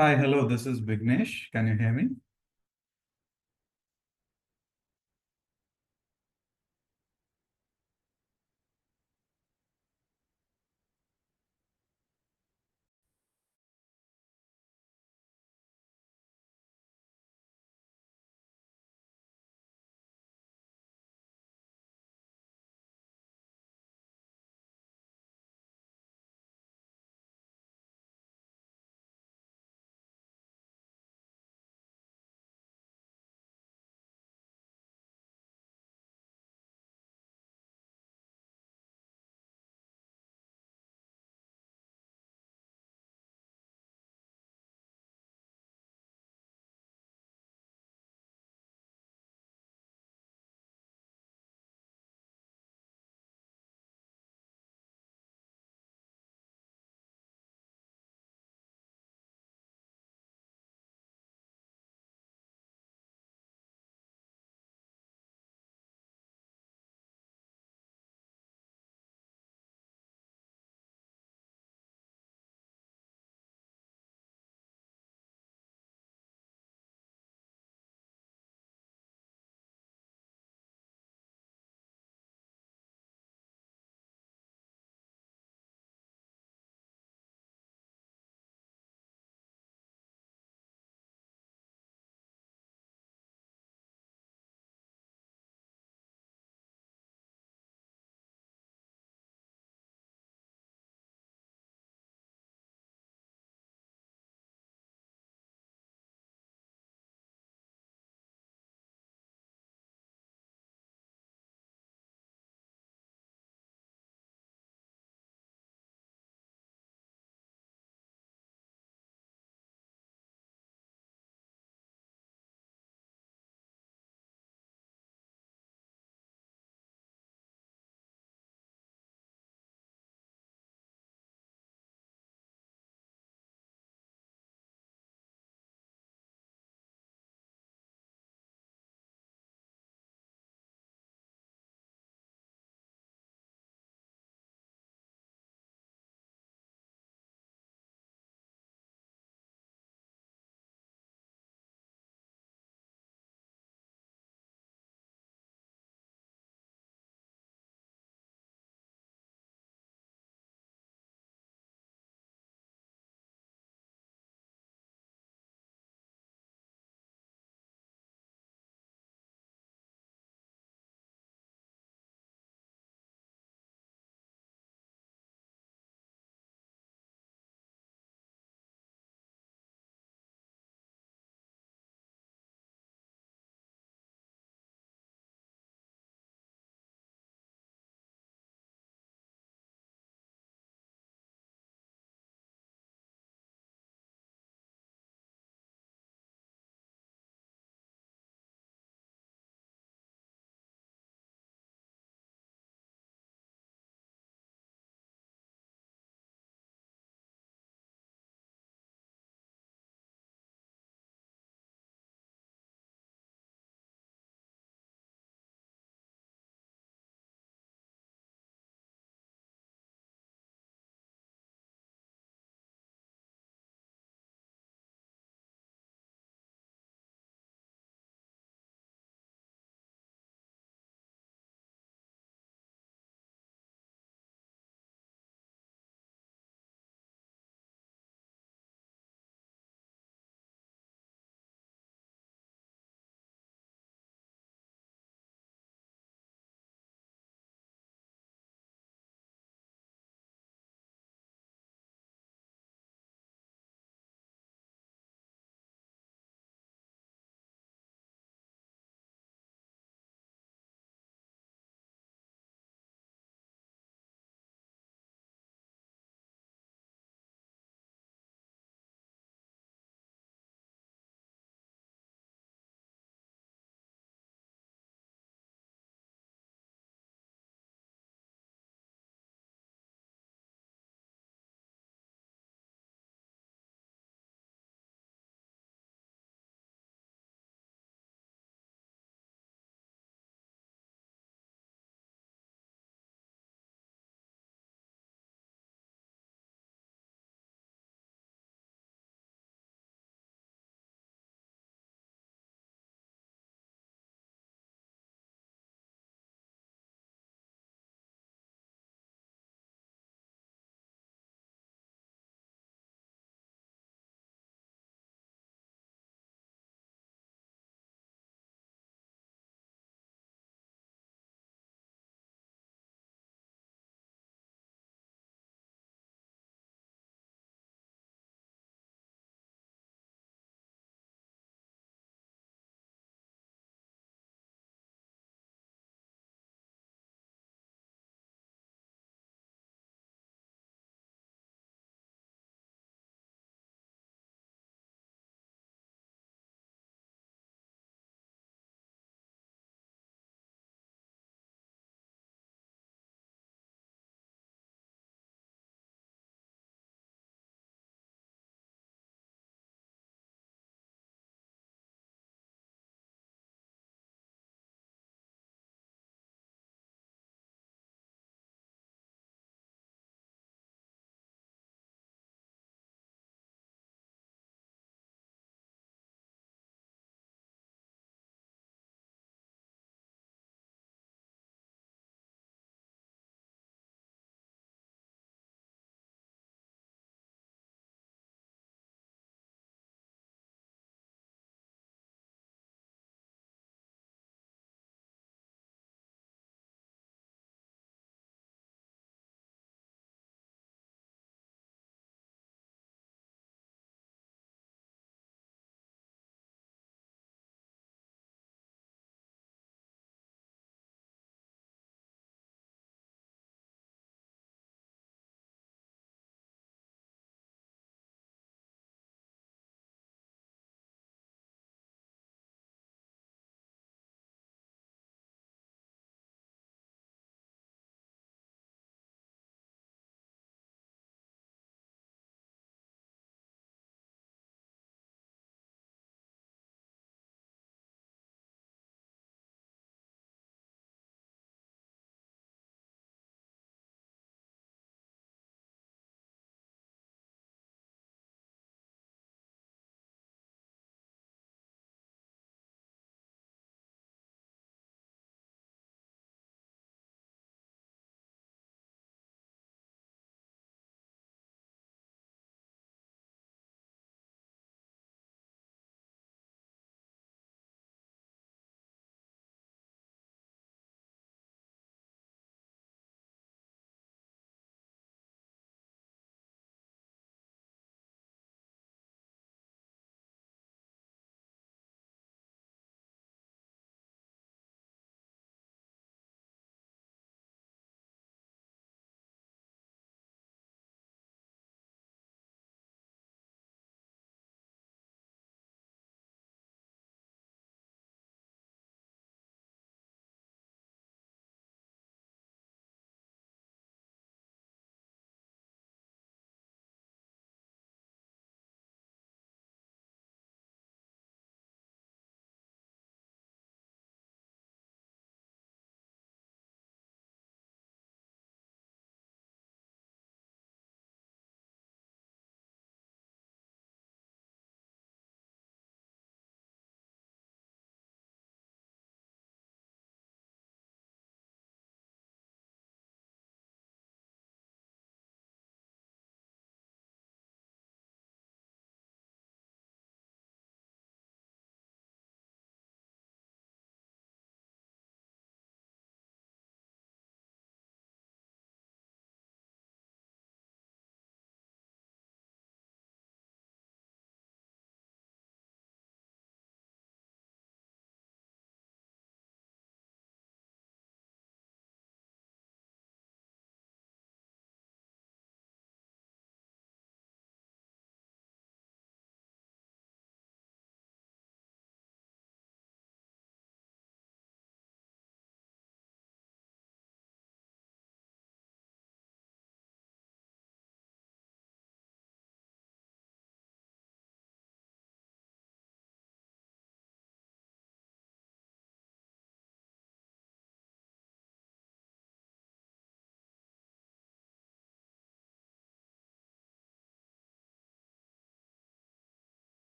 Hi, hello, this is Vignesh. Can you hear me?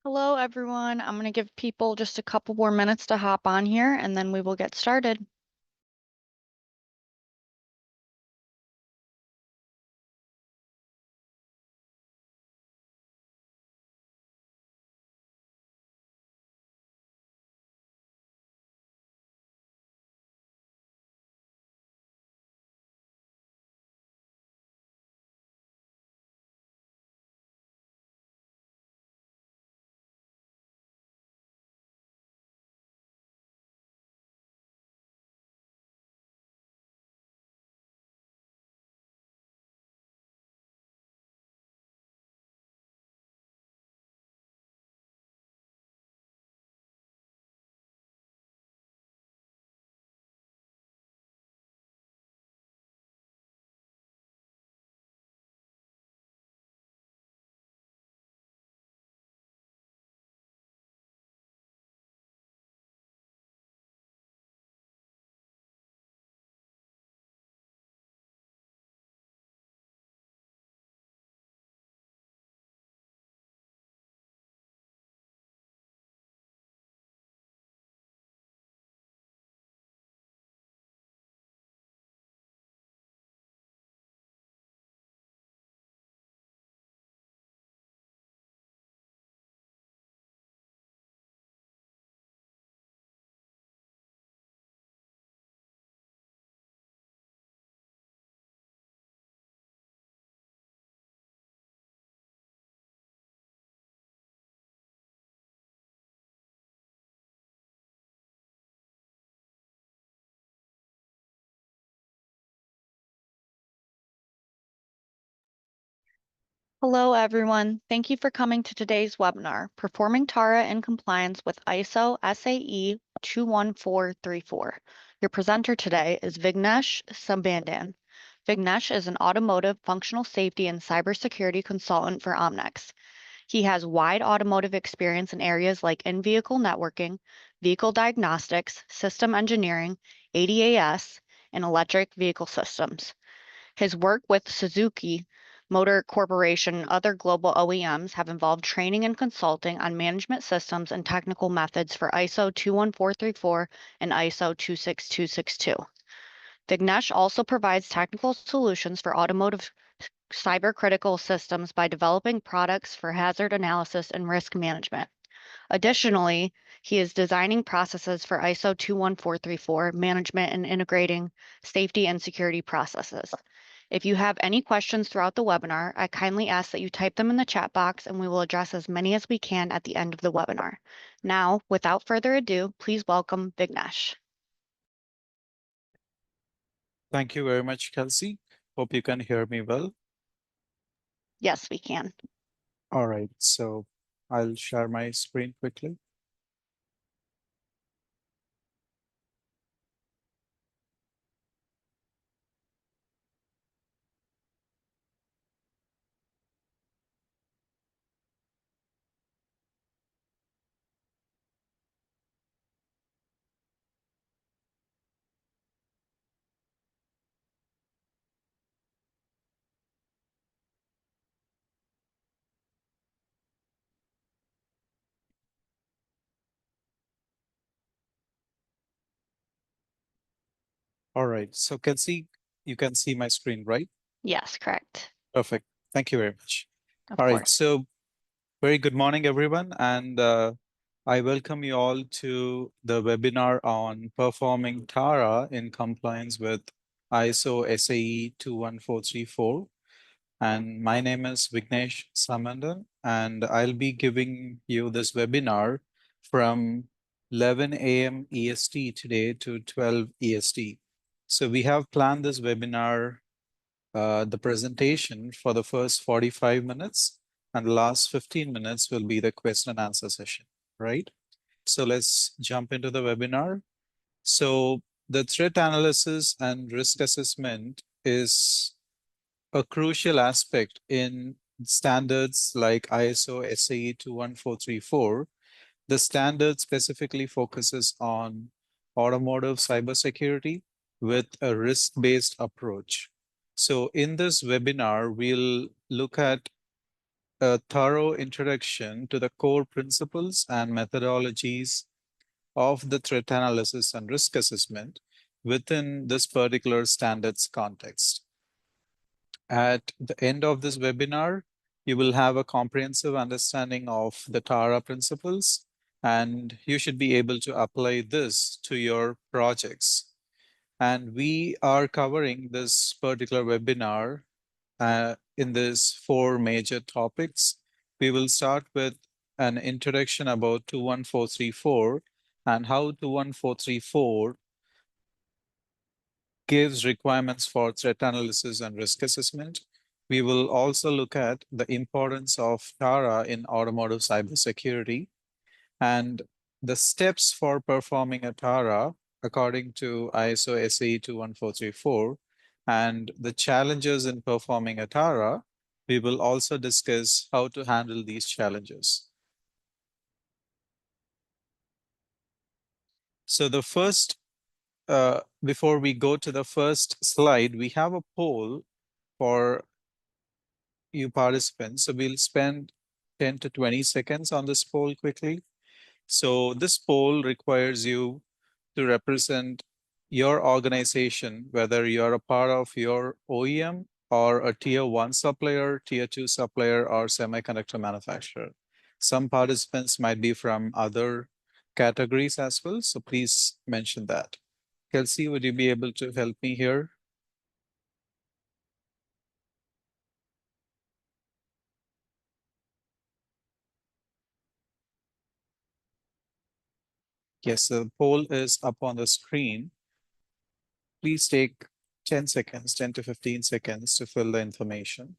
Hello, everyone. I'm going to give people just a couple more minutes to hop on here, and then we will get started. Hello, everyone. Thank you for coming to today's webinar, Performing TARA in Compliance with ISO SAE 21434. Your presenter today is Vignesh Sambandan. Vignesh is an automotive functional safety and cybersecurity consultant for Omnex. He has wide automotive experience in areas like in-vehicle networking, vehicle diagnostics, system engineering, ADAS, and electric vehicle systems. His work with Suzuki Motor Corporation and other global OEMs have involved training and consulting on management systems and technical methods for ISO 21434 and ISO 26262. Vignesh also provides technical solutions for automotive cybercritical systems by developing products for hazard analysis and risk management. Additionally, he is designing processes for ISO 21434 management and integrating safety and security processes. If you have any questions throughout the webinar, I kindly ask that you type them in the chat box and we will address as many as we can at the end of the webinar. Now, without further ado, please welcome Vignesh. Thank you very much, Kelsey. Hope you can hear me well. Yes, we can. All right, so I'll share my screen quickly. All right, so Kelsey, you can see my screen, right? Yes, correct. Perfect. Thank you very much. Of All right, course. so very good morning, everyone, and I welcome you all to the webinar on performing TARA in compliance with ISO SAE 21434. And my name is Vignesh Sambandan, and I'll be giving you this webinar from 11 a.m. EST today to 12 EST. So we have planned this webinar, the presentation for the first 45 minutes, and the last 15 minutes will be the question and answer session, right? So let's jump into the webinar. So the threat analysis and risk assessment is a crucial aspect in standards like ISO SAE 21434. The standard specifically focuses on automotive cybersecurity with a risk-based approach. So in this webinar, we'll look at a thorough introduction to the core principles and methodologies of the threat analysis and risk assessment within this particular standards context. At the end of this webinar, you will have a comprehensive understanding of the TARA principles, and you should be able to apply this to your projects. And we are covering this particular webinar in these 4 major topics. We will start with an introduction about 21434 and how 21434 gives requirements for threat analysis and risk assessment. We will also look at the importance of TARA in automotive cybersecurity and the steps for performing a TARA according to ISO SAE 21434 and the challenges in performing a TARA. We will also discuss how to handle these challenges. So the first before we go to the first slide, we have a poll for you participants. So we'll spend 10 to 20 seconds on this poll quickly. So this poll requires you to represent your organization, whether you're a part of your OEM or a tier 1 supplier, tier 2 supplier, or semiconductor manufacturer. Some participants might be from other categories as well, so please mention that. Kelsey, would you be able to help me here? Yes, the poll is up on the screen. Please take 10 seconds, 10 to 15 seconds to fill the information.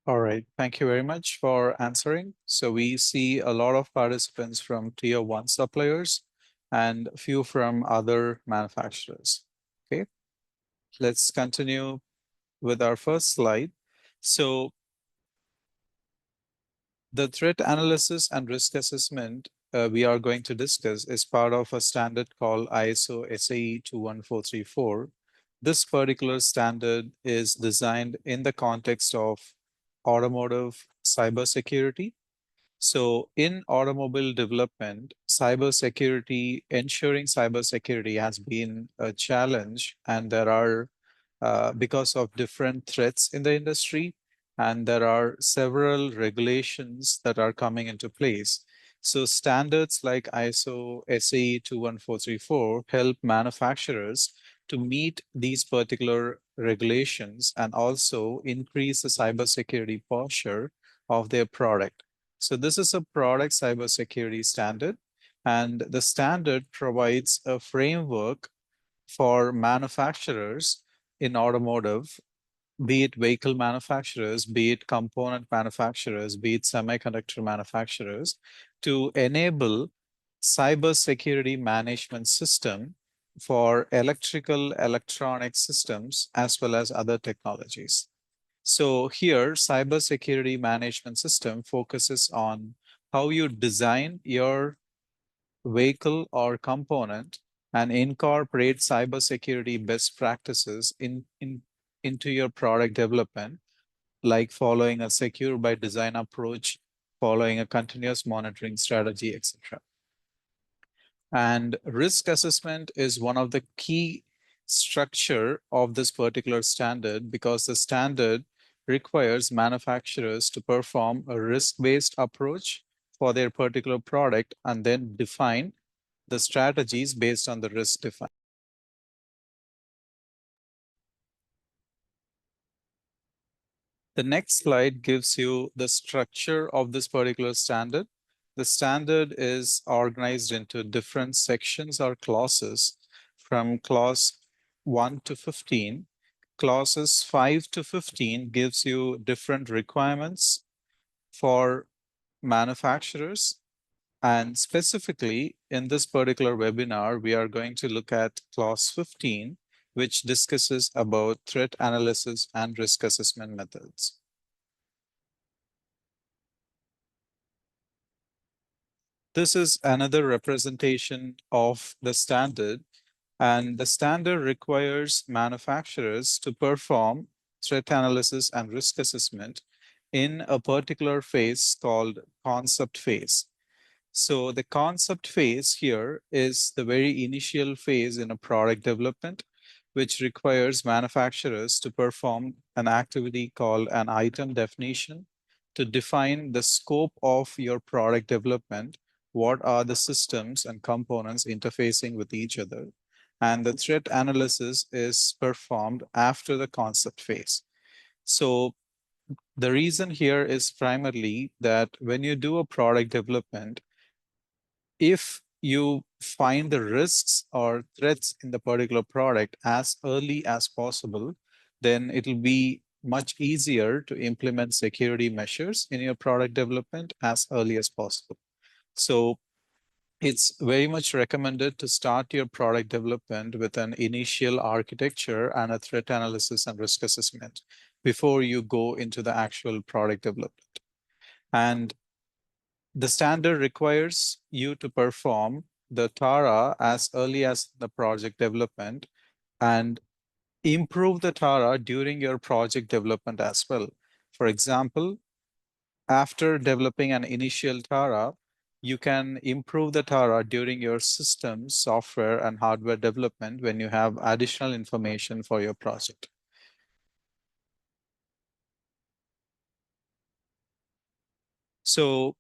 All right, thank you very much for answering. So we see a lot of participants from tier 1 suppliers and a few from other manufacturers. Okay, let's continue with our first slide. So the threat analysis and risk assessment we are going to discuss is part of a standard called ISO SAE 21434. This particular standard is designed in the context of automotive cybersecurity. So in automobile development, cybersecurity, ensuring cybersecurity has been a challenge, and there are because of different threats in the industry, and there are several regulations that are coming into place. So standards like ISO SAE 21434 help manufacturers to meet these particular regulations and also increase the cybersecurity posture of their product. So this is a product cybersecurity standard, and the standard provides a framework for manufacturers in automotive, be it vehicle manufacturers, be it component manufacturers, be it semiconductor manufacturers, to enable cybersecurity management system for electrical electronic systems as well as other technologies. So here, cybersecurity management system focuses on how you design your vehicle or component and incorporate cybersecurity best practices into your product development, like following a secure by design approach, following a continuous monitoring strategy, etc. And risk assessment is one of the key structure of this particular standard, because the standard requires manufacturers to perform a risk-based approach for their particular product and then define the strategies based on the risk defined. The next slide gives you the structure of this particular standard. The standard is organized into different sections or clauses from clause 1 to 15. clauses 5 to 15 gives you different requirements for manufacturers. And specifically in this particular webinar, we are going to look at clause 15, which discusses about threat analysis and risk assessment methods. This is another representation of the standard, and the standard requires manufacturers to perform threat analysis and risk assessment in a particular phase called concept phase. So the concept phase here is the very initial phase in a product development, which requires manufacturers to perform an activity called an item definition to define the scope of your product development. What are the systems and components interfacing with each other? And the threat analysis is performed after the concept phase. So the reason here is primarily that when you do a product development, if you find the risks or threats in the particular product as early as possible, then it will be much easier to implement security measures in your product development as early as possible. So it's very much recommended to start your product development with an initial architecture and a threat analysis and risk assessment before you go into the actual product development. And the standard requires you to perform the TARA as early as the project development and improve the TARA during your project development as well. For example, after developing an initial TARA, you can improve the TARA during your system, software, and hardware development when you have additional information for your project. So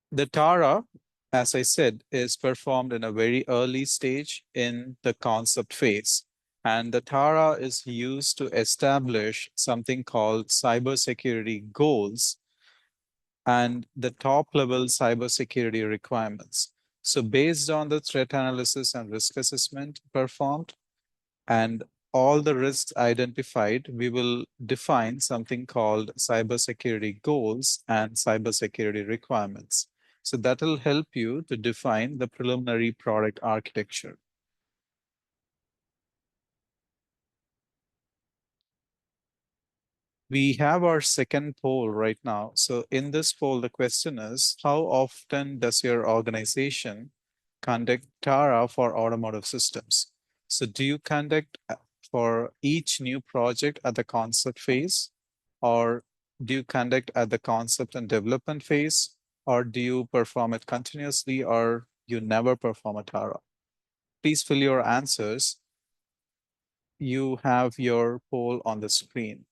the TARA, as I said, is performed in a very early stage in the concept phase. And the TARA is used to establish something called cybersecurity goals and the top level cybersecurity requirements. So based on the threat analysis and risk assessment performed and all the risks identified, we will define something called cybersecurity goals and cybersecurity requirements. So that will help you to define the preliminary product architecture. We have our second poll right now. So in this poll, the question is, how often does your organization conduct TARA for automotive systems? So do you conduct for each new project at the concept phase, or do you conduct at the concept and development phase, or do you perform it continuously, or you never perform a TARA? Please fill your answers. You have your poll on the screen.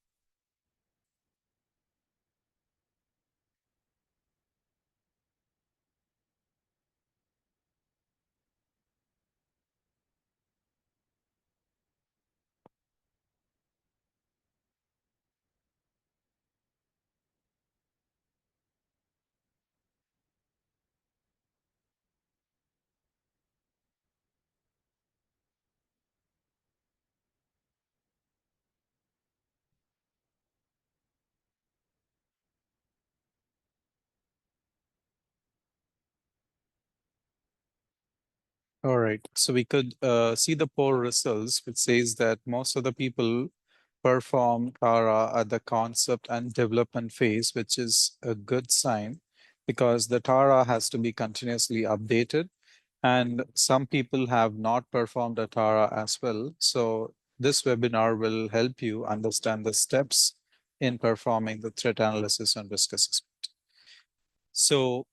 All right, so we could see the poll results, which says that most of the people perform TARA at the concept and development phase, which is a good sign because the TARA has to be continuously updated. And some people have not performed a TARA as well. So this webinar will help you understand the steps in performing the threat analysis and risk assessment. So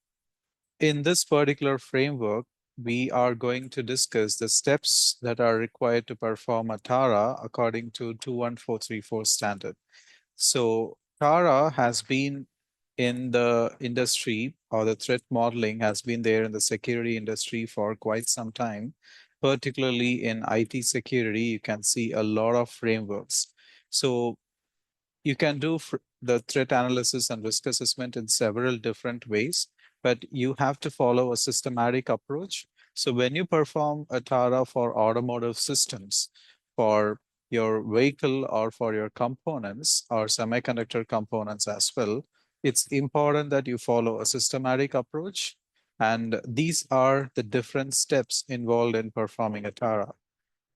in this particular framework, we are going to discuss the steps that are required to perform a TARA according to 21434 standard. So TARA has been in the industry, or the threat modeling has been there in the security industry for quite some time. Particularly in IT security, you can see a lot of frameworks. So you can do the threat analysis and risk assessment in several different ways, but you have to follow a systematic approach. So when you perform a TARA for automotive systems, for your vehicle or for your components or semiconductor components as well, it's important that you follow a systematic approach. And these are the different steps involved in performing a TARA.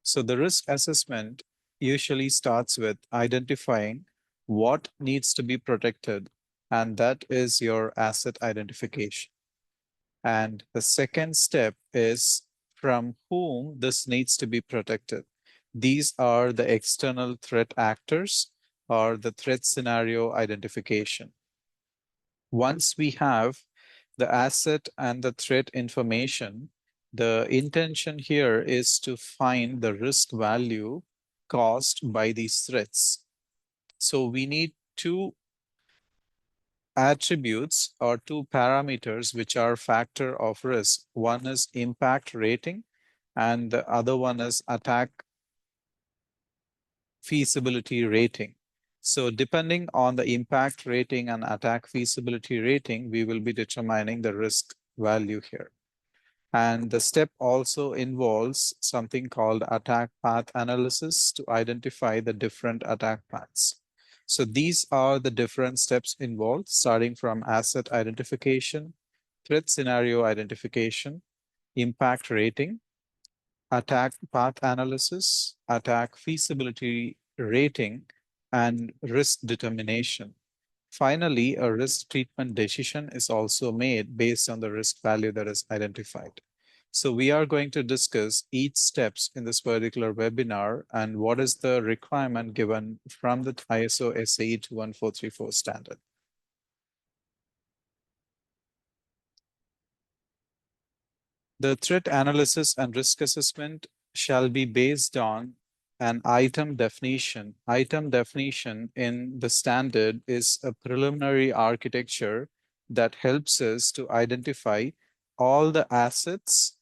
So the risk assessment usually starts with identifying what needs to be protected, and that is your asset identification. And the second step is from whom this needs to be protected. These are the external threat actors or the threat scenario identification. Once we have the asset and the threat information, the intention here is to find the risk value caused by these threats. So we need two attributes or two parameters which are factor of risk. One is impact rating and the other one is attack feasibility rating. So depending on the impact rating and attack feasibility rating, we will be determining the risk value here. And the step also involves something called attack path analysis to identify the different attack paths. So these are the different steps involved, starting from asset identification, threat scenario identification, impact rating, attack path analysis, attack feasibility rating, and risk determination. Finally, a risk treatment decision is also made based on the risk value that is identified. So we are going to discuss each steps in this particular webinar and what is the requirement given from the ISO SAE 21434 standard. The threat analysis and risk assessment shall be based on an item definition. Item definition in the standard is a preliminary architecture that helps us to identify all the assets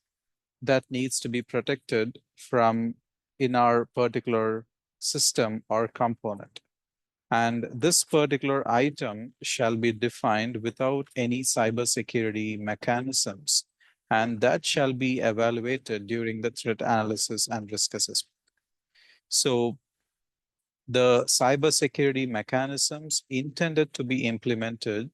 that needs to be protected from in our particular system or component. And this particular item shall be defined without any cybersecurity mechanisms, and that shall be evaluated during the threat analysis and risk assessment. So the cybersecurity mechanisms intended to be implemented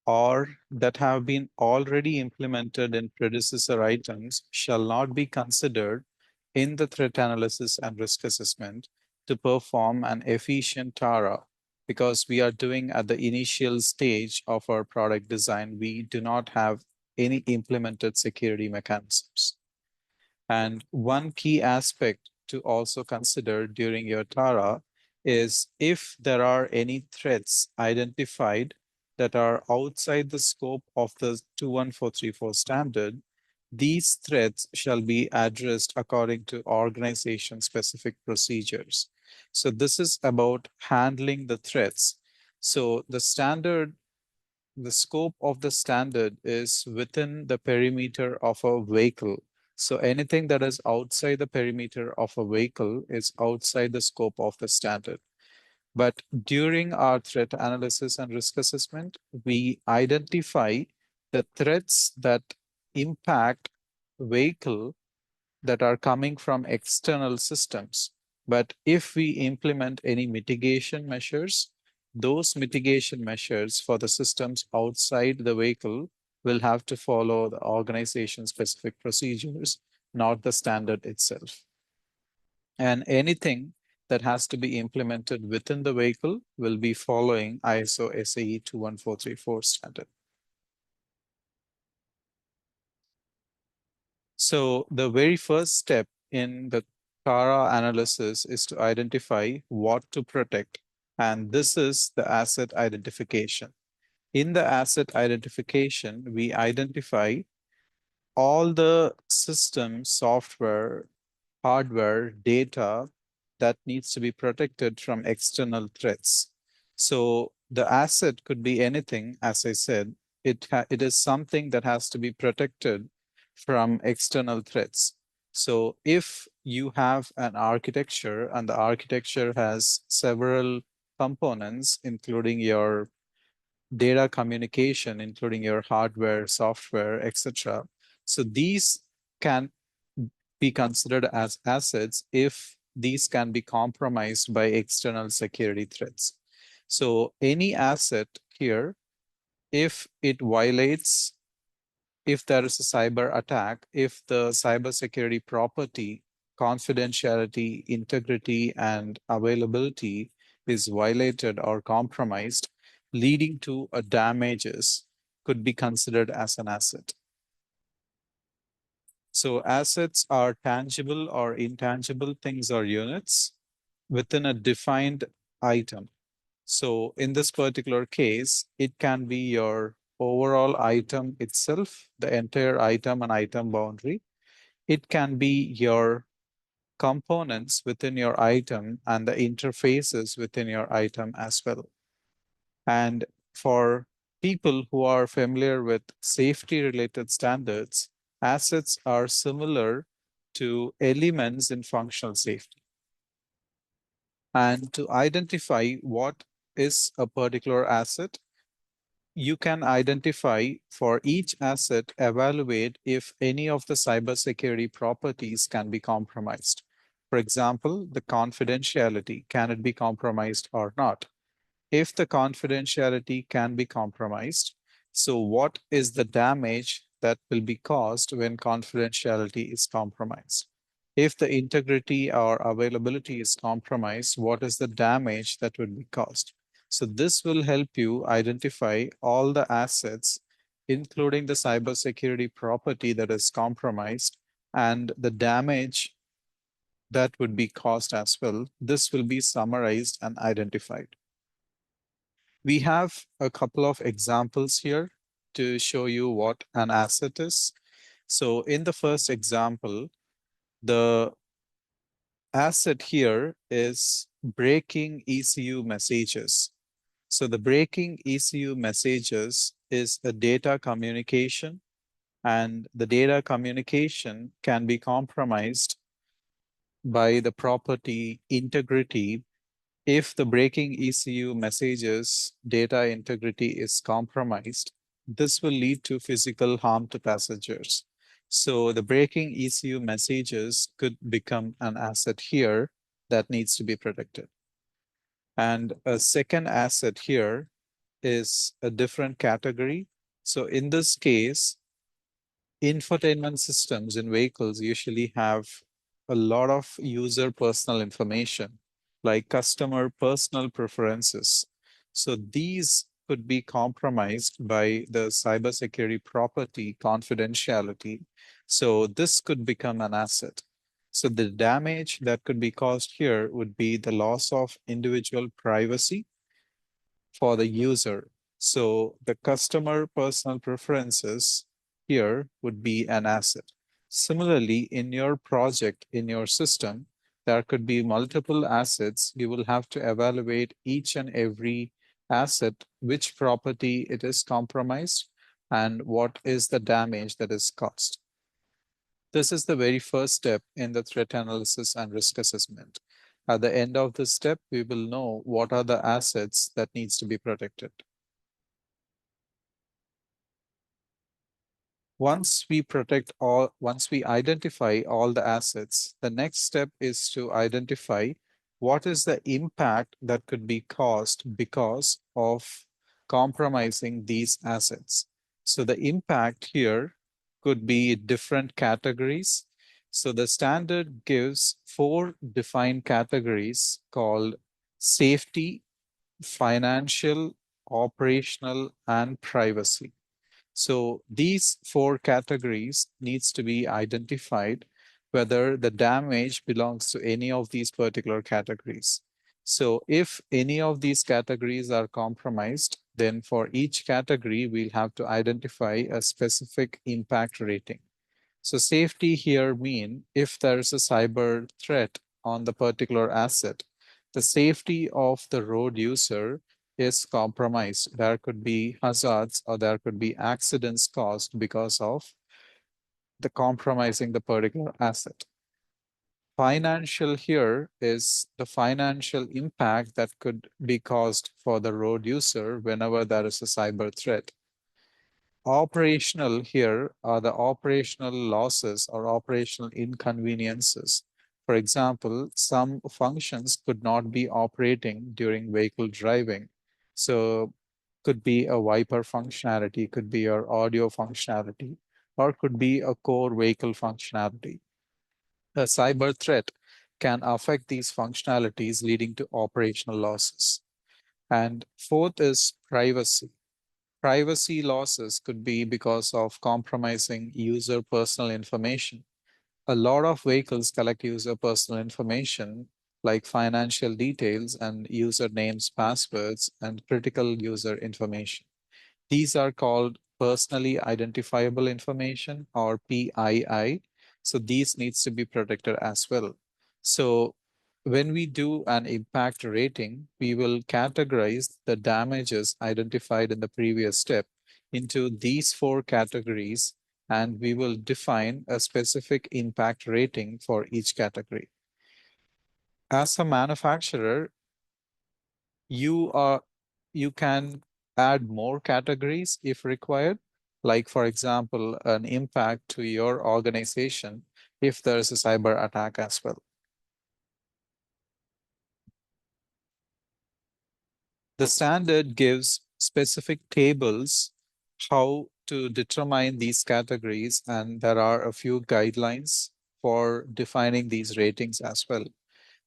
or that have been already implemented in predecessor items shall not be considered in the threat analysis and risk assessment to perform an efficient TARA, because we are doing at the initial stage of our product design, we do not have any implemented security mechanisms. And one key aspect to also consider during your TARA is if there are any threats identified that are outside the scope of the 21434 standard, these threats shall be addressed according to organization-specific procedures. So this is about handling the threats. So the standard, the scope of the standard is within the perimeter of a vehicle. So anything that is outside the perimeter of a vehicle is outside the scope of the standard. But during our threat analysis and risk assessment, we identify the threats that impact vehicle that are coming from external systems. But if we implement any mitigation measures, those mitigation measures for the systems outside the vehicle will have to follow the organization-specific procedures, not the standard itself. And anything that has to be implemented within the vehicle will be following ISO SAE 21434 standard. So the very first step in the TARA analysis is to identify what to protect. And this is the asset identification. In the asset identification, we identify all the system, software, hardware, data that needs to be protected from external threats. So the asset could be anything, as I said, it is something that has to be protected from external threats. So if you have an architecture and the architecture has several components, including your data communication, including your hardware, software, etc. So these can be considered as assets if these can be compromised by external security threats. So any asset here, if it violates, if there is a cyber attack, if the cybersecurity property, confidentiality, integrity, and availability is violated or compromised, leading to a damages, could be considered as an asset. So assets are tangible or intangible things or units within a defined item. So in this particular case, it can be your overall item itself, the entire item and item boundary. It can be your components within your item and the interfaces within your item as well. And for people who are familiar with safety related standards, assets are similar to elements in functional safety. And to identify what is a particular asset, you can identify for each asset, evaluate if any of the cybersecurity properties can be compromised. For example, the confidentiality, can it be compromised or not? If the confidentiality can be compromised, so what is the damage that will be caused when confidentiality is compromised? If the integrity or availability is compromised, what is the damage that would be caused? So this will help you identify all the assets, including the cybersecurity property that is compromised and the damage that would be caused as well. This will be summarized and identified. We have a couple of examples here to show you what an asset is. So in the first example, the asset here is breaking ECU messages. So the breaking ECU messages is a data communication, and the data communication can be compromised by the property integrity. If the breaking ECU messages data integrity is compromised, this will lead to physical harm to passengers. So the breaking ECU messages could become an asset here that needs to be protected. And a second asset here is a different category. So in this case, infotainment systems in vehicles usually have a lot of user personal information, like customer personal preferences. So these could be compromised by the cybersecurity property confidentiality. So this could become an asset. So the damage that could be caused here would be the loss of individual privacy for the user. So the customer personal preferences here would be an asset. Similarly, in your project, in your system, there could be multiple assets. You will have to evaluate each and every asset, which property it is compromised, and what is the damage that is caused. This is the very first step in the threat analysis and risk assessment. At the end of this step, we will know what are the assets that needs to be protected. Once we identify all the assets, the next step is to identify what is the impact that could be caused because of compromising these assets. So the impact here could be different categories. So the standard gives 4 defined categories called safety, financial, operational, and privacy. So these 4 categories needs to be identified whether the damage belongs to any of these particular categories. So if any of these categories are compromised, then for each category, we'll have to identify a specific impact rating. So safety here mean if there is a cyber threat on the particular asset, the safety of the road user is compromised. There could be hazards or there could be accidents caused because of the compromising the particular asset. Financial here is the financial impact that could be caused for the road user whenever there is a cyber threat. Operational here are the operational losses or operational inconveniences For example, some functions could not be operating during vehicle driving. So could be a wiper functionality, could be your audio functionality, or could be a core vehicle functionality. A cyber threat can affect these functionalities, leading to operational losses. And fourth is privacy. Privacy losses could be because of compromising user personal information. A lot of vehicles collect user personal information like financial details and user names, passwords, and critical user information. These are called personally identifiable information, or PII. So these needs to be protected as well. So when we do an impact rating, we will categorize the damages identified in the previous step into these four categories, and we will define a specific impact rating for each category. As a manufacturer, you can add more categories if required, like for example, an impact to your organization if there is a cyber attack as well. The standard gives specific tables how to determine these categories, and there are a few guidelines for defining these ratings as well.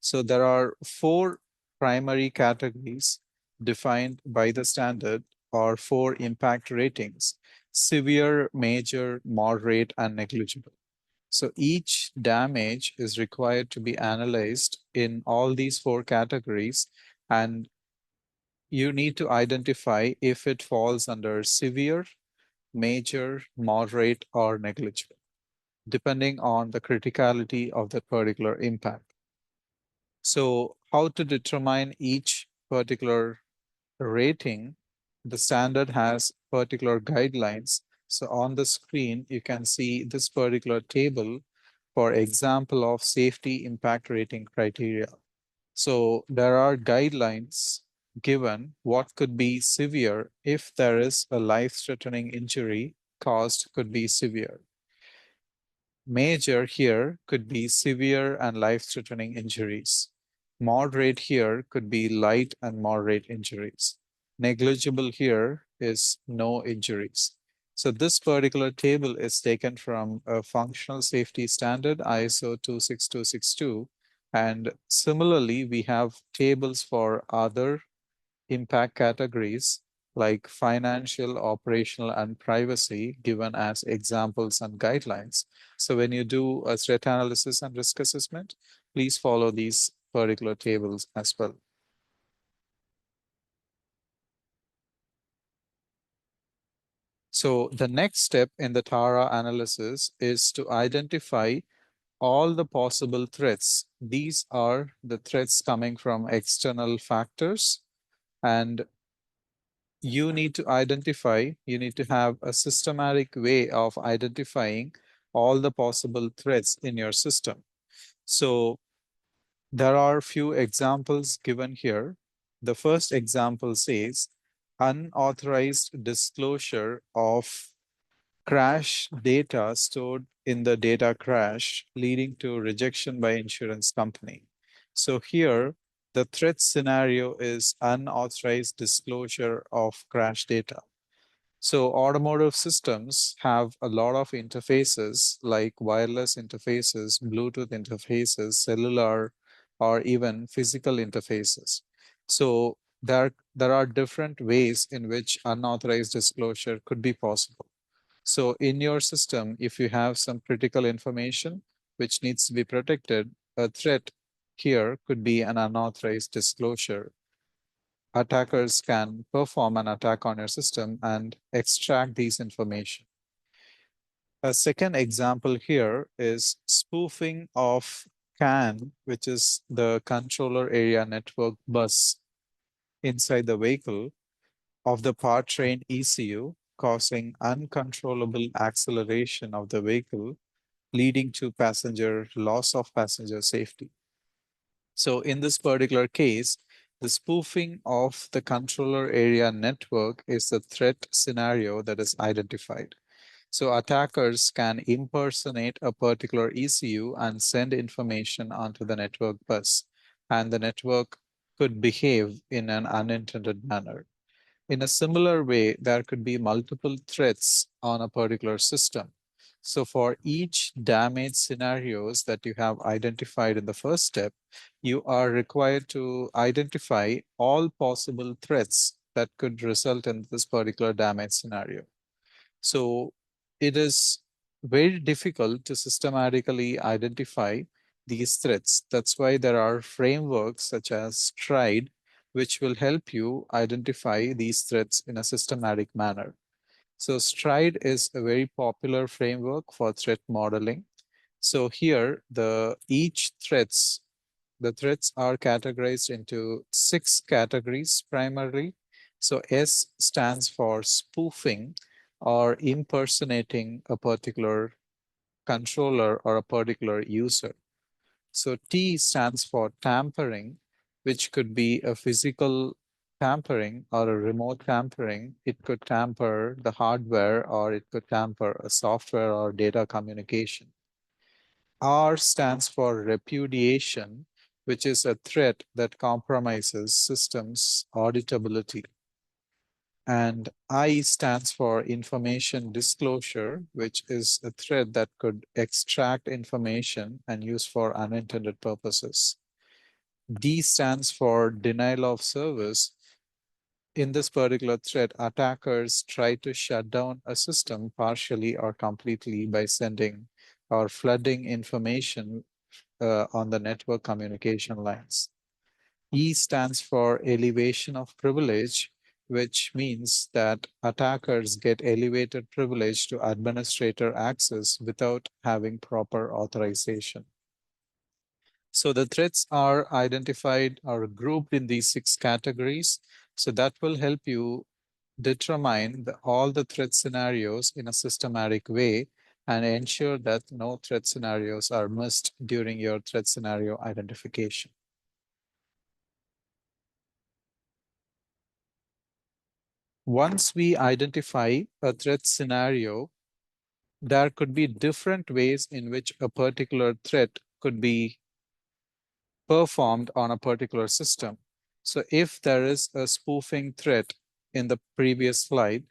So there are four primary categories defined by the standard, or four impact ratings: severe, major, moderate, and negligible. So each damage is required to be analyzed in all these four categories, and you need to identify if it falls under severe, major, moderate, or negligible, depending on the criticality of that particular impact. So how to determine each particular rating? The standard has particular guidelines. So on the screen, you can see this particular table for example of safety impact rating criteria. So there are guidelines given what could be severe if there is a life-threatening injury caused could be severe. Major here could be severe and life-threatening injuries. Moderate here could be light and moderate injuries. Negligible here is no injuries. So this particular table is taken from a functional safety standard, ISO 26262. And similarly, we have tables for other impact categories like financial, operational, and privacy given as examples and guidelines. So when you do a threat analysis and risk assessment, please follow these particular tables as well. So the next step in the TARA analysis is to identify all the possible threats. These are the threats coming from external factors, and you need to have a systematic way of identifying all the possible threats in your system. So there are few examples given here. The first example says unauthorized disclosure of crash data stored in the data crash, leading to rejection by insurance company. So here, the threat scenario is unauthorized disclosure of crash data. So automotive systems have a lot of interfaces like wireless interfaces, Bluetooth interfaces, cellular, or even physical interfaces. So there are different ways in which unauthorized disclosure could be possible. So in your system, if you have some critical information which needs to be protected, a threat here could be an unauthorized disclosure. Attackers can perform an attack on your system and extract these information. A second example here is spoofing of CAN, which is the controller area network bus inside the vehicle of the powertrain ECU, causing uncontrollable acceleration of the vehicle, leading to loss of passenger safety. So in this particular case, the spoofing of the controller area network is the threat scenario that is identified. So attackers can impersonate a particular ECU and send information onto the network bus, and the network could behave in an unintended manner. In a similar way, there could be multiple threats on a particular system. So for each damage scenarios that you have identified in the first step, you are required to identify all possible threats that could result in this particular damage scenario. So it is very difficult to systematically identify these threats. That's why there are frameworks such as STRIDE, which will help you identify these threats in a systematic manner. So STRIDE is a very popular framework for threat modeling. So here, the threats are categorized into 6 categories primarily. So S stands for spoofing or impersonating a particular controller or a particular user. So T stands for tampering, which could be a physical tampering or a remote tampering. It could tamper the hardware or it could tamper a software or data communication. R stands for repudiation, which is a threat that compromises systems auditability. And I stands for information disclosure, which is a threat that could extract information and use for unintended purposes. D stands for denial of service. In this particular threat, attackers try to shut down a system partially or completely by sending or flooding information on the network communication lines. E stands for elevation of privilege, which means that attackers get elevated privilege to administrator access without having proper authorization. So the threats are identified or grouped in these 6 categories. So that will help you determine all the threat scenarios in a systematic way and ensure that no threat scenarios are missed during your threat scenario identification. Once we identify a threat scenario, there could be different ways in which a particular threat could be performed on a particular system. So if there is a spoofing threat in the previous slide,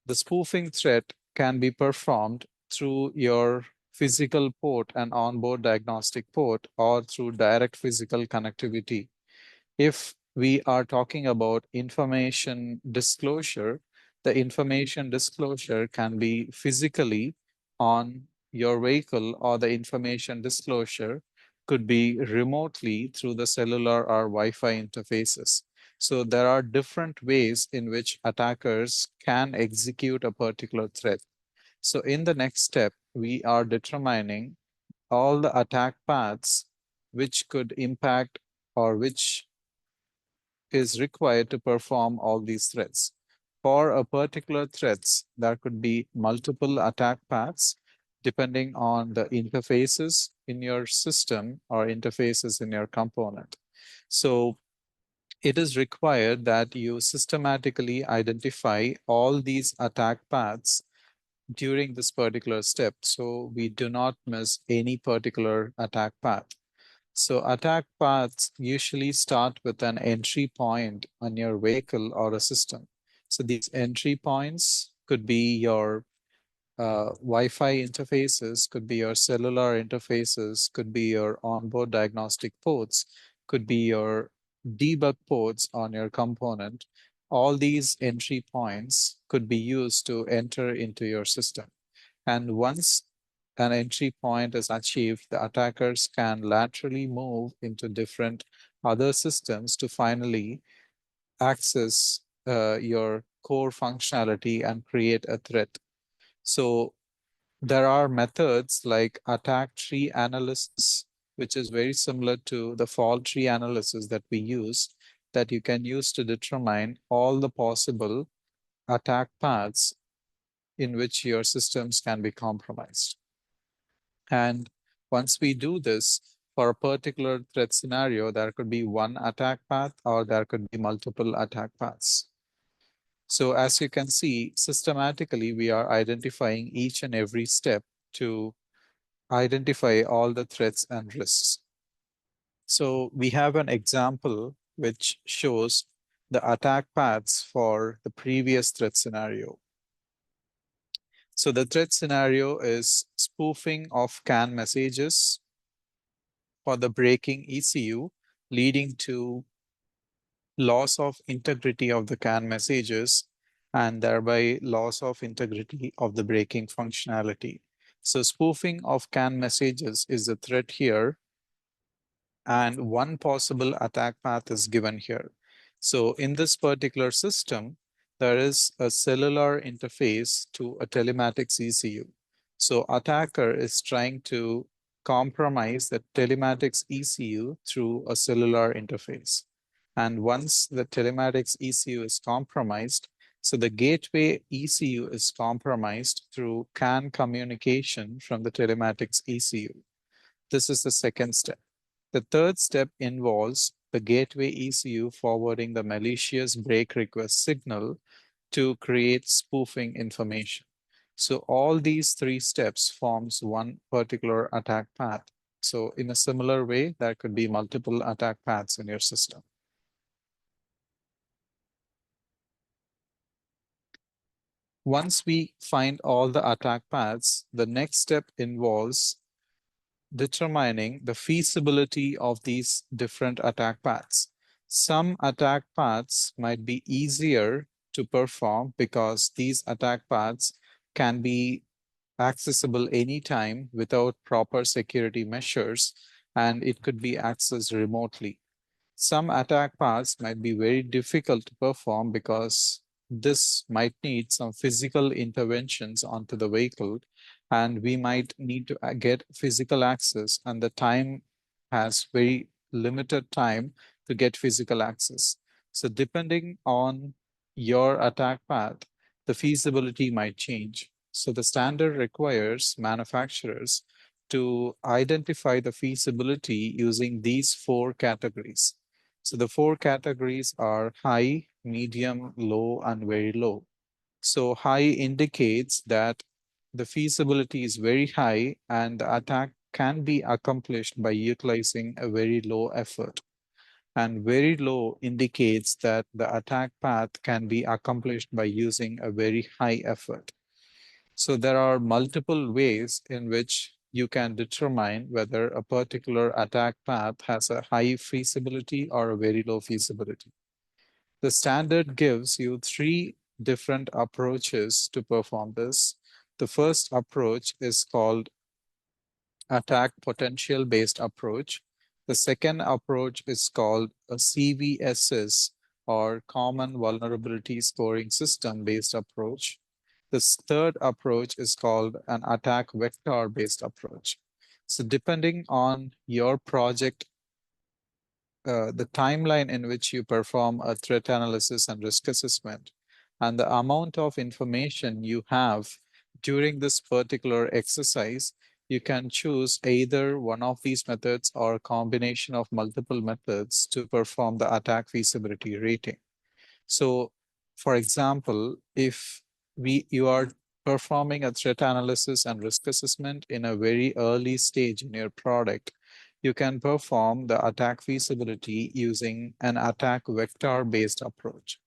the spoofing threat can be performed through your physical port and onboard diagnostic port or through direct physical connectivity. If we are talking about information disclosure, the information disclosure can be physically on your vehicle, or the information disclosure could be remotely through the cellular or Wi-Fi interfaces. So there are different ways in which attackers can execute a particular threat. So in the next step, we are determining all the attack paths which could impact or which is required to perform all these threats. For a particular threats, there could be multiple attack paths depending on the interfaces in your system or interfaces in your component. So it is required that you systematically identify all these attack paths during this particular step, so we do not miss any particular attack path. So attack paths usually start with an entry point on your vehicle or a system. So these entry points could be your Wi-Fi interfaces, could be your cellular interfaces, could be your onboard diagnostic ports, could be your debug ports on your component. All these entry points could be used to enter into your system. And once an entry point is achieved, the attackers can laterally move into different other systems to finally access your core functionality and create a threat. So there are methods like attack tree analysis, which is very similar to the fault tree analysis that we use, that you can use to determine all the possible attack paths in which your systems can be compromised. And once we do this, for a particular threat scenario, there could be one attack path or there could be multiple attack paths. So as you can see, systematically, we are identifying each and every step to identify all the threats and risks. So we have an example which shows the attack paths for the previous threat scenario. So the threat scenario is spoofing of CAN messages for the breaking ECU, leading to loss of integrity of the CAN messages and thereby loss of integrity of the breaking functionality. So spoofing of CAN messages is the threat here, and one possible attack path is given here. So in this particular system, there is a cellular interface to a telematics ECU. So attacker is trying to compromise the telematics ECU through a cellular interface. And once the telematics ECU is compromised, so the gateway ECU is compromised through CAN communication from the telematics ECU. This is the second step. The third step involves the gateway ECU forwarding the malicious break request signal to create spoofing information. So all these three steps forms one particular attack path. So in a similar way, there could be multiple attack paths in your system. Once we find all the attack paths, the next step involves determining the feasibility of these different attack paths. Some attack paths might be easier to perform because these attack paths can be accessible anytime without proper security measures, and it could be accessed remotely. Some attack paths might be very difficult to perform because this might need some physical interventions onto the vehicle, and we might need to get physical access, and the time has very limited time to get physical access. So depending on your attack path, the feasibility might change. So the standard requires manufacturers to identify the feasibility using these four categories. So the four categories are high, medium, low, and very low. So high indicates that the feasibility is very high and the attack can be accomplished by utilizing a very low effort. And very low indicates that the attack path can be accomplished by using a very high effort. So there are multiple ways in which you can determine whether a particular attack path has a high feasibility or a very low feasibility. The standard gives you three different approaches to perform this. The first approach is called attack potential based approach. The second approach is called a CVSS or common vulnerability scoring system based approach. This third approach is called an attack vector based approach. So depending on your project, the timeline in which you perform a threat analysis and risk assessment, and the amount of information you have during this particular exercise, you can choose either one of these methods or a combination of multiple methods to perform the attack feasibility rating. So, for example, if you are performing a threat analysis and risk assessment in a very early stage in your product, you can perform the attack feasibility using an attack vector-based approach.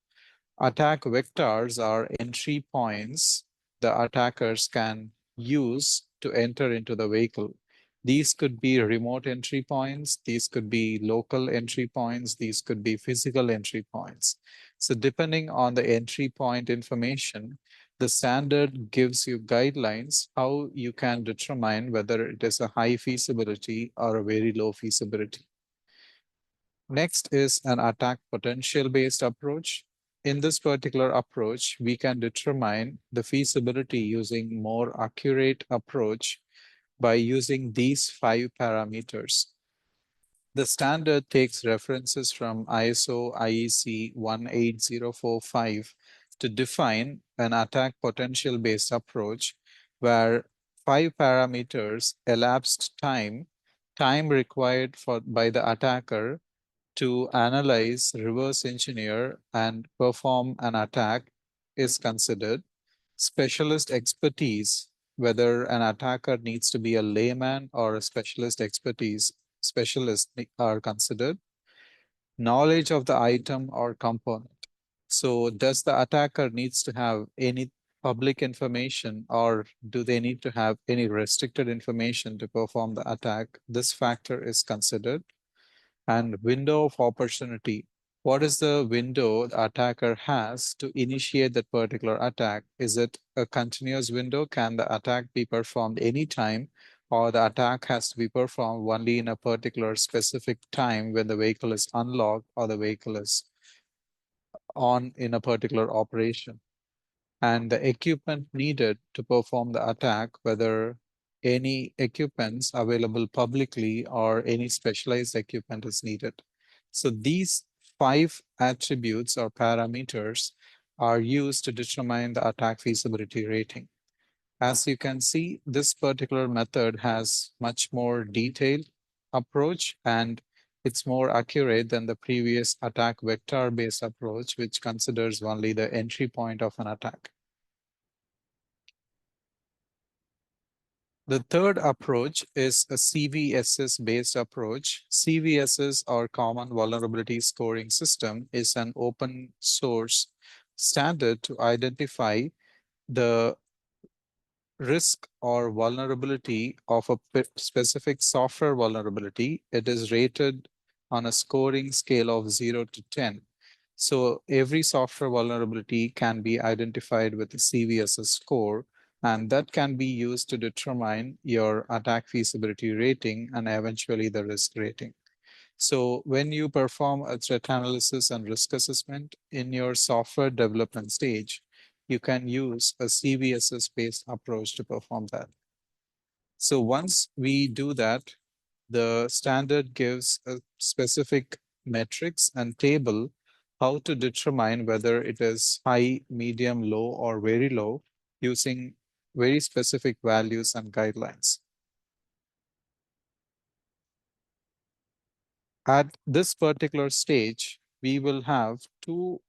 Attack vectors are entry points the attackers can use to enter into the vehicle. These could be remote entry points, these could be local entry points, these could be physical entry points. So depending on the entry point information, the standard gives you guidelines how you can determine whether it is a high feasibility or a very low feasibility. Next is an attack potential based approach. In this particular approach, we can determine the feasibility using more accurate approach by using these 5 parameters. The standard takes references from ISO IEC 18045 to define an attack potential based approach where 5 parameters elapsed time required by the attacker to analyze, reverse engineer, and perform an attack is considered. Specialist expertise, whether an attacker needs to be a layman or a specialist expertise, specialists are considered. Knowledge of the item or component. So does the attacker needs to have any public information, or do they need to have any restricted information to perform the attack? This factor is considered. And window of opportunity. What is the window the attacker has to initiate that particular attack? Is it a continuous window? Can the attack be performed anytime, or the attack has to be performed only in a particular specific time when the vehicle is unlocked or the vehicle is on in a particular operation? And the equipment needed to perform the attack, whether any equipments available publicly or any specialized equipment is needed. So these 5 attributes or parameters are used to determine the attack feasibility rating. As you can see, this particular method has much more detailed approach, and it's more accurate than the previous attack vector-based approach, which considers only the entry point of an attack. The third approach is a CVSS-based approach. CVSS, or Common Vulnerability Scoring System, is an open source standard to identify the risk or vulnerability of a specific software vulnerability. It is rated on a scoring scale of 0 to 10. So every software vulnerability can be identified with a CVSS score, and that can be used to determine your attack feasibility rating and eventually the risk rating. So when you perform a threat analysis and risk assessment in your software development stage, you can use a CVSS-based approach to perform that. So once we do that, the standard gives a specific metrics and table how to determine whether it is high, medium, low, or very low using very specific values and guidelines. At this particular stage, we will have 2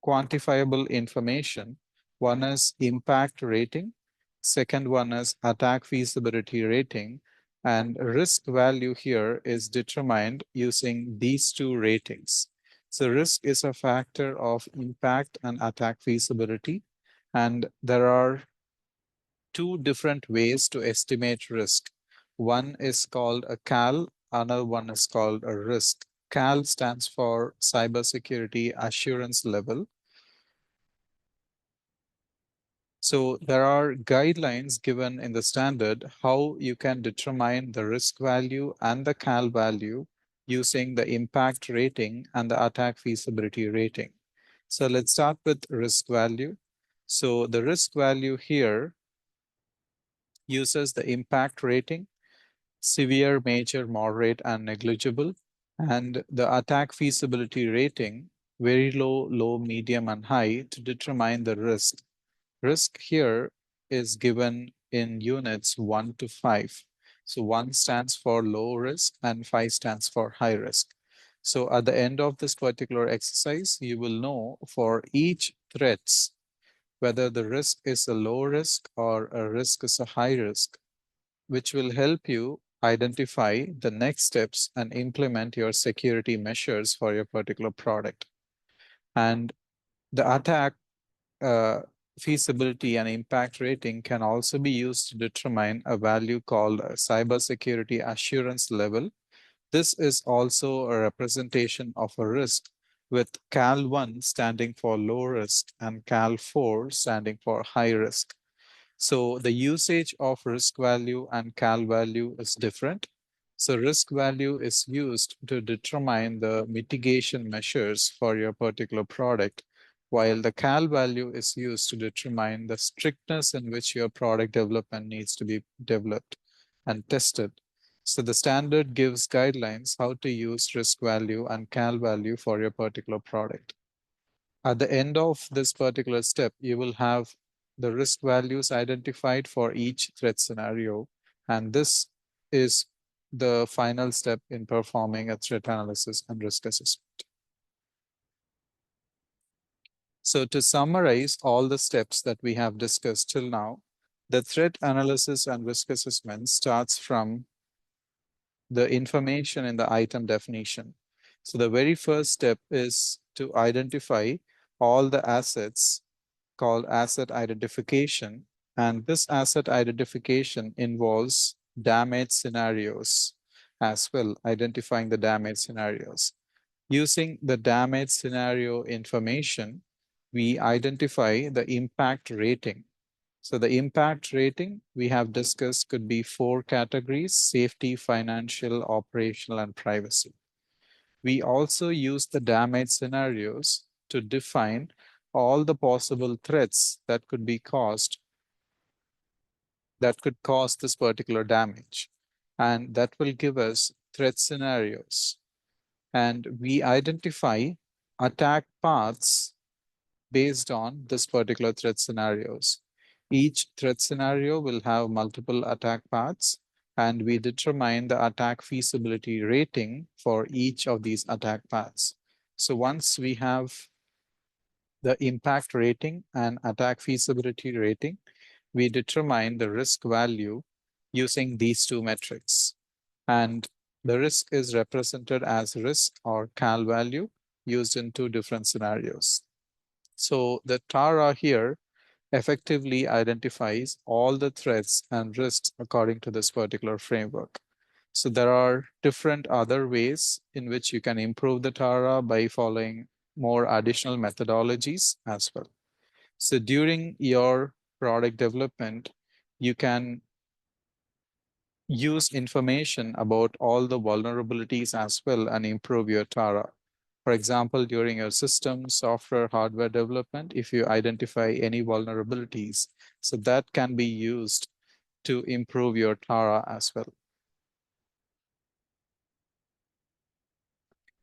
quantifiable information. One is impact rating. Second one is attack feasibility rating. And risk value here is determined using these 2 ratings. So risk is a factor of impact and attack feasibility. And there are 2 different ways to estimate risk. One is called a CAL, another one is called a risk. CAL stands for Cybersecurity Assurance Level. So there are guidelines given in the standard how you can determine the risk value and the CAL value using the impact rating and the attack feasibility rating. So let's start with risk value. So the risk value here uses the impact rating, severe, major, moderate, and negligible, and the attack feasibility rating, very low, low, medium, and high, to determine the risk. Risk here is given in units 1 to 5. So 1 stands for low risk and 5 stands for high risk. So at the end of this particular exercise, you will know for each threats whether the risk is a low risk or a risk is a high risk, which will help you identify the next steps and implement your security measures for your particular product. And the attack feasibility and impact rating can also be used to determine a value called a cybersecurity assurance level. This is also a representation of a risk, with CAL1 standing for low risk and CAL4 standing for high risk. So the usage of risk value and CAL value is different. So risk value is used to determine the mitigation measures for your particular product, while the CAL value is used to determine the strictness in which your product development needs to be developed and tested. So the standard gives guidelines how to use risk value and CAL value for your particular product. At the end of this particular step, you will have the risk values identified for each threat scenario. And this is the final step in performing a threat analysis and risk assessment. So to summarize all the steps that we have discussed till now, the threat analysis and risk assessment starts from the information in the item definition. So the very first step is to identify all the assets called asset identification. And this asset identification involves damage scenarios as well, identifying the damage scenarios. Using the damage scenario information, we identify the impact rating. So the impact rating we have discussed could be 4 categories: safety, financial, operational, and privacy. We also use the damage scenarios to define all the possible threats that could be caused, that could cause this particular damage. And that will give us threat scenarios. And we identify attack paths based on this particular threat scenarios. Each threat scenario will have multiple attack paths, and we determine the attack feasibility rating for each of these attack paths. So once we have the impact rating and attack feasibility rating, we determine the risk value using these two metrics. And the risk is represented as risk or CAL value used in 2 different scenarios. So the TARA here effectively identifies all the threats and risks according to this particular framework. So there are different other ways in which you can improve the TARA by following more additional methodologies as well. So during your product development, you can use information about all the vulnerabilities as well and improve your TARA. For example, during your system, software, hardware development, if you identify any vulnerabilities, so that can be used to improve your TARA as well.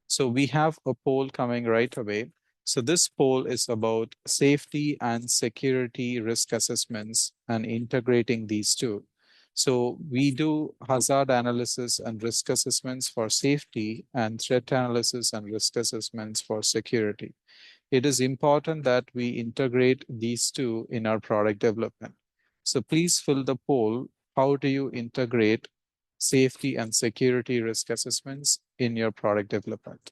So we have a poll coming right away. So this poll is about safety and security risk assessments and integrating these two. So we do hazard analysis and risk assessments for safety and threat analysis and risk assessments for security. It is important that we integrate these two in our product development. So please fill the poll. How do you integrate safety and security risk assessments in your product development?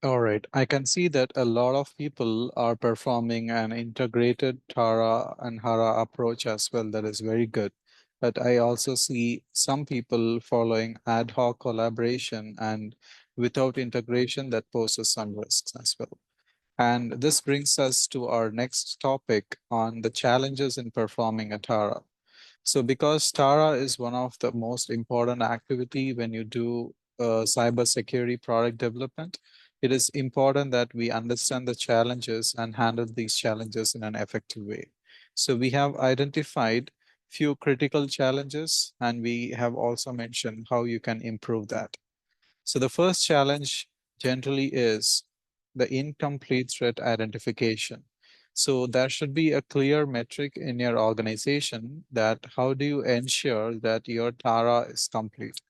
All right, I can see that a lot of people are performing an integrated Tara and Hara approach as well. That is very good. But I also see some people following ad hoc collaboration and without integration that poses some risks as well. And this brings us to our next topic on the challenges in performing a Tara. So because Tara is one of the most important activity when you do cybersecurity product development, it is important that we understand the challenges and handle these challenges in an effective way. So we have identified few critical challenges, and we have also mentioned how you can improve that. So the first challenge generally is the incomplete threat identification. So there should be a clear metric in your organization that how do you ensure that your TARA is complete.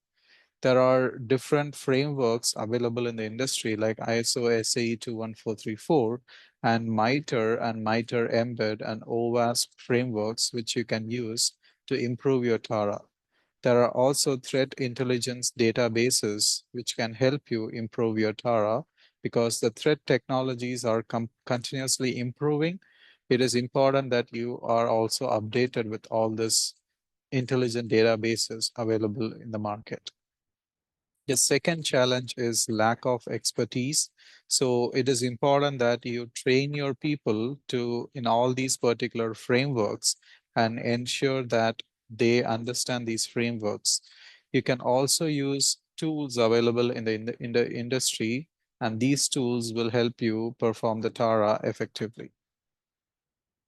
There are different frameworks available in the industry like ISO SAE 21434 and MITRE and MITRE Embed and OWASP frameworks which you can use to improve your TARA. There are also threat intelligence databases which can help you improve your TARA because the threat technologies are continuously improving. It is important that you are also updated with all this intelligent databases available in the market. The second challenge is lack of expertise. So it is important that you train your people to in all these particular frameworks and ensure that they understand these frameworks. You can also use tools available in the industry, and these tools will help you perform the TARA effectively.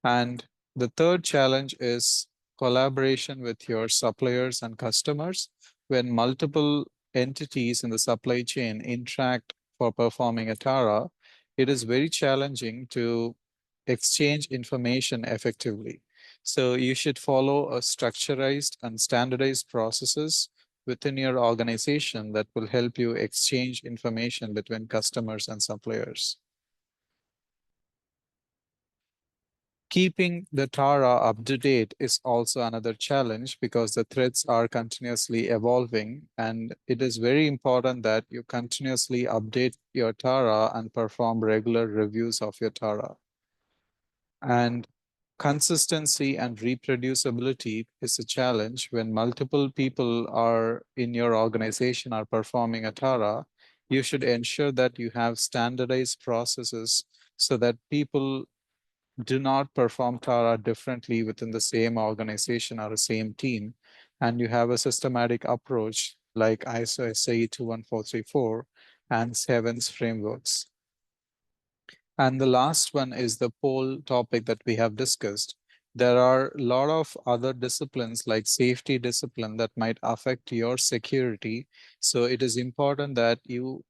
And the third challenge is collaboration with your suppliers and customers. When multiple entities in the supply chain interact for performing a TARA, it is very challenging to exchange information effectively. So you should follow a structurized and standardized processes within your organization that will help you exchange information between customers and suppliers. Keeping the TARA up to date is also another challenge because the threats are continuously evolving, and it is very important that you continuously update your TARA and perform regular reviews of your TARA. And consistency and reproducibility is a challenge when multiple people are in your organization are performing a TARA. You should ensure that you have standardized processes so that people do not perform TARA differently within the same organization or the same team, and you have a systematic approach like ISO SAE 21434 and SEVEN's frameworks. And the last one is the pole topic that we have discussed. There are a lot of other disciplines like safety discipline that might affect your security. So it is important that you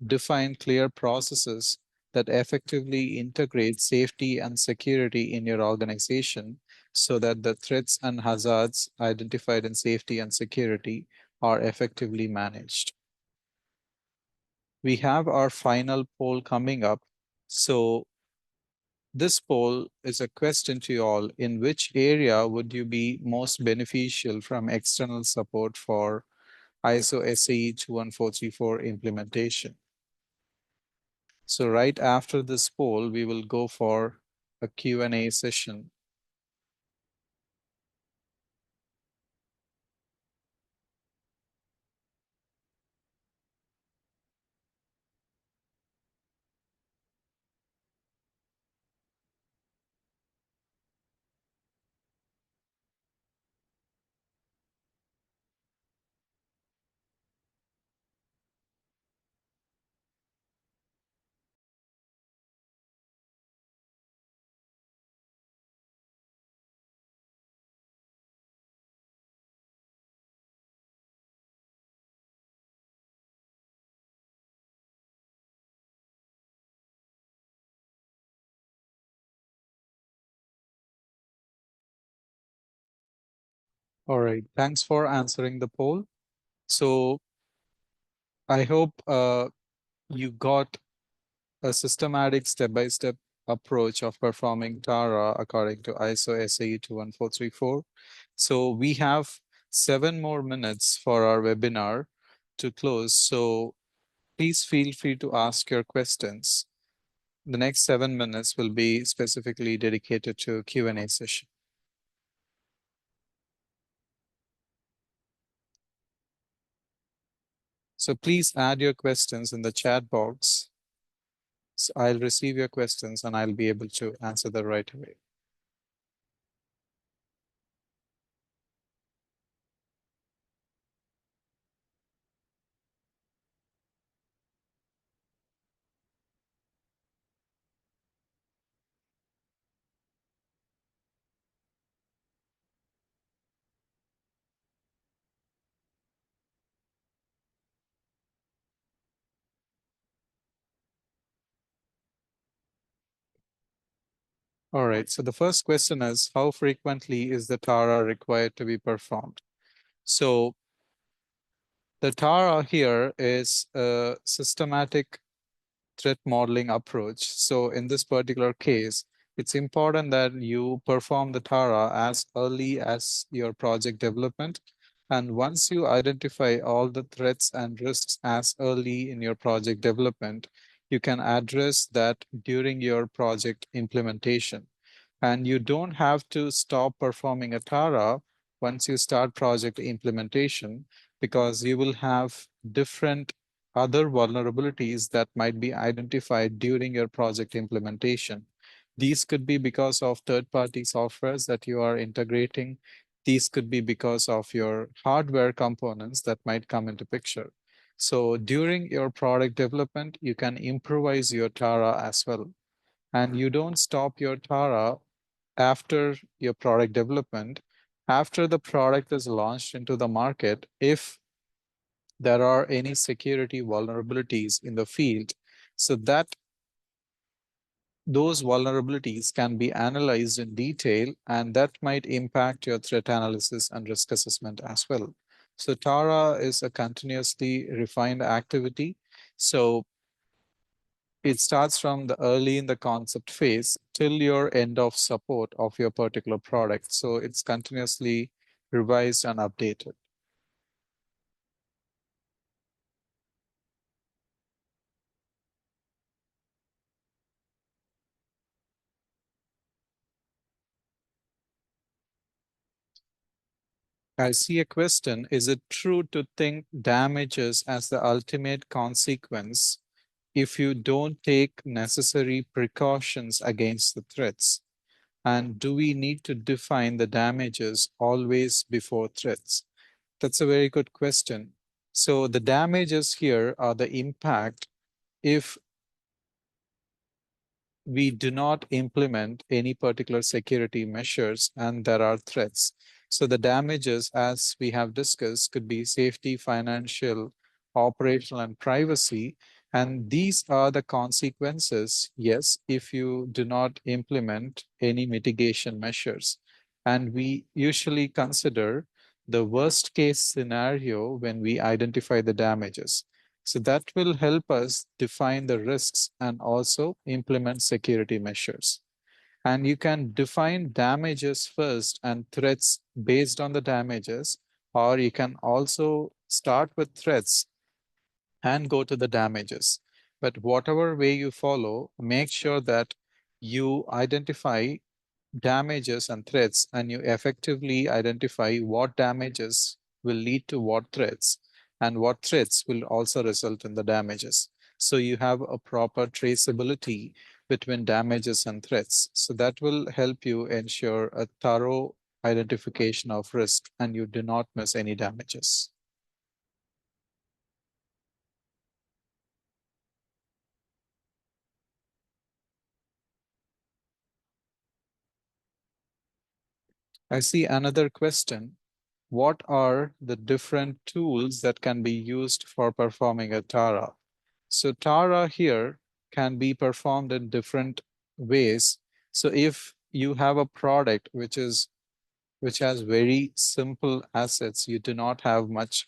define clear processes that effectively integrate safety and security in your organization so that the threats and hazards identified in safety and security are effectively managed. We have our final poll coming up. So this poll is a question to you all. In which area would you be most beneficial from external support for ISO SAE 21434 implementation? So right after this poll, we will go for a Q&A session. All right, thanks for answering the poll. So I hope you got a systematic step-by-step approach of performing TARA according to ISO SAE 21434. So we have 7 more minutes for our webinar to close. So please feel free to ask your questions. The next 7 minutes will be specifically dedicated to Q&A session. So please add your questions in the chat box. So I'll receive your questions and I'll be able to answer them right away. All right, so the first question is, how frequently is the TARA required to be performed? So the TARA here is a systematic threat modeling approach. So in this particular case, it's important that you perform the TARA as early as your project development. And once you identify all the threats and risks as early in your project development, you can address that during your project implementation. And you don't have to stop performing a TARA once you start project implementation, because you will have different other vulnerabilities that might be identified during your project implementation. These could be because of third-party softwares that you are integrating. These could be because of your hardware components that might come into picture. So during your product development, you can improvise your Tara as well. And you don't stop your Tara after your product development. After the product is launched into the market, if there are any security vulnerabilities in the field, so that those vulnerabilities can be analyzed in detail, and that might impact your threat analysis and risk assessment as well. So Tara is a continuously refined activity. So it starts from the early in the concept phase till your end of support of your particular product. So it's continuously revised and updated. I see a question. Is it true to think damages as the ultimate consequence if you don't take necessary precautions against the threats? And do we need to define the damages always before threats? That's a very good question. So the damages here are the impact if we do not implement any particular security measures and there are threats. So the damages, as we have discussed, could be safety, financial, operational, and privacy. And these are the consequences, yes, if you do not implement any mitigation measures. And we usually consider the worst case scenario when we identify the damages. So that will help us define the risks and also implement security measures. And you can define damages first and threats based on the damages, or you can also start with threats and go to the damages. But whatever way you follow, make sure that you identify damages and threats, and you effectively identify what damages will lead to what threats, and what threats will also result in the damages. So you have a proper traceability between damages and threats. So that will help you ensure a thorough identification of risk and you do not miss any damages. I see another question. What are the different tools that can be used for performing a Tara? So Tara here can be performed in different ways. So if you have a product which has very simple assets, you do not have much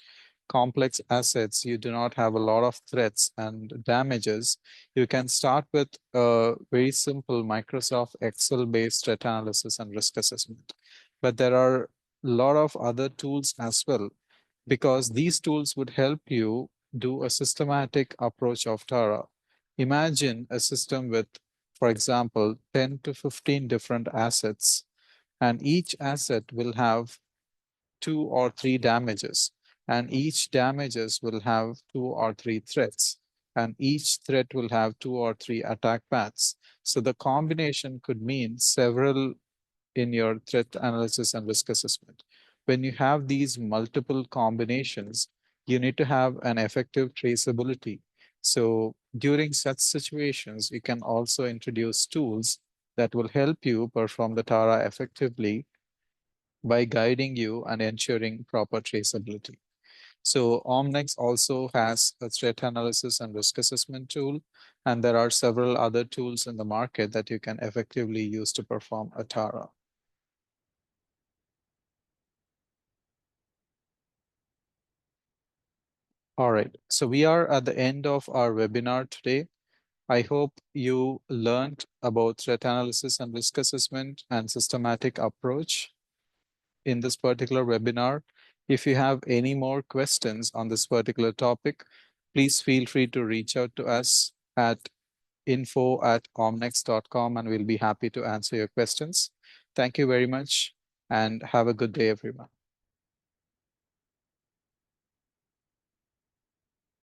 complex assets, you do not have a lot of threats and damages, you can start with a very simple Microsoft Excel-based threat analysis and risk assessment. But there are a lot of other tools as well, because these tools would help you do a systematic approach of Tara. Imagine a system with, for example, 10 to 15 different assets, and each asset will have 2 or 3 damages, and each damages will have 2 or 3 threats, and each threat will have 2 or 3 attack paths. So the combination could mean several in your threat analysis and risk assessment. When you have these multiple combinations, you need to have an effective traceability. So during such situations, you can also introduce tools that will help you perform the Tara effectively by guiding you and ensuring proper traceability. So Omnex also has a threat analysis and risk assessment tool, and there are several other tools in the market that you can effectively use to perform a Tara. All right, so we are at the end of our webinar today. I hope you learned about threat analysis and risk assessment and systematic approach in this particular webinar. If you have any more questions on this particular topic, please feel free to reach out to us at info@omnex.com, and we'll be happy to answer your questions. Thank you very much and have a good day, everyone.